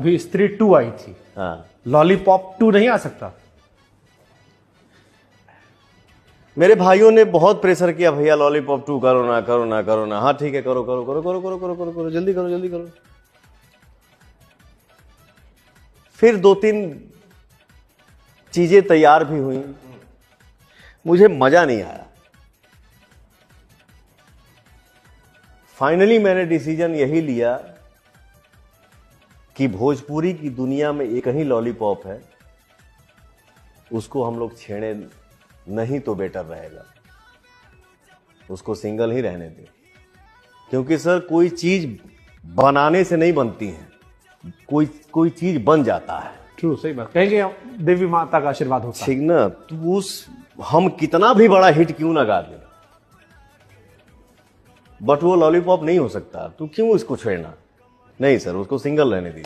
अभी स्त्री 2 आई थी, हाँ, लॉलीपॉप 2 नहीं आ सकता? मेरे भाइयों ने बहुत प्रेशर किया, भैया लॉलीपॉप 2 करो ना, करो ना, करो ना। हाँ ठीक है, करो करो करो करो करो करो करो करो, जल्दी करो, जल्दी करो। फिर 2-3 चीजें तैयार भी हुई, मुझे मजा नहीं आया। फाइनली मैंने डिसीजन यही लिया कि भोजपुरी की दुनिया में एक ही लॉलीपॉप है, उसको हम लोग छेड़े नहीं तो बेटर रहेगा, उसको सिंगल ही रहने दें। क्योंकि सर कोई चीज बनाने से नहीं बनती है, कोई चीज बन जाता है। ट्रू, सही बात कहेंगे, देवी माता का आशीर्वाद होता है। ठीक ना, तो उस हम कितना भी बड़ा हिट क्यों ना गा दें, बट वो लॉलीपॉप नहीं हो सकता, तो क्यों इसको छेड़ना? नहीं सर, उसको सिंगल रहने दीजिए।